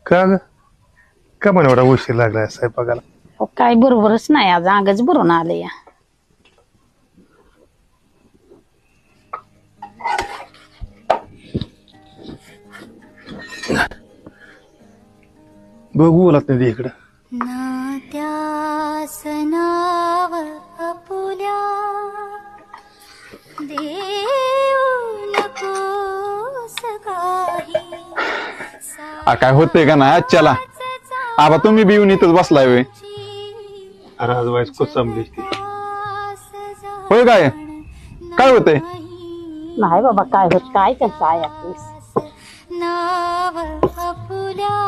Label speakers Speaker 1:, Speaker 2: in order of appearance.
Speaker 1: का ग का पण एवढा उशीर लागलाय स्वयंपाकाला?
Speaker 2: अहो, काय बरोबरच नाही आज अंगच भरून आले या.
Speaker 1: बघू बोलत नाही इकडं.
Speaker 3: नात्या सनाव आपुल्या देऊ नकोस काही.
Speaker 4: काय होतंय का ना? चला आबा, तुम्ही बी येऊन इथंच बसलाय वे.
Speaker 1: अरे आज वाईस कोचंबलीस ती.
Speaker 4: होय काय काय होतंय?
Speaker 2: नाही बाबा काय होत काय त्यांचं ऐकतेस.
Speaker 3: नाव आपुल्या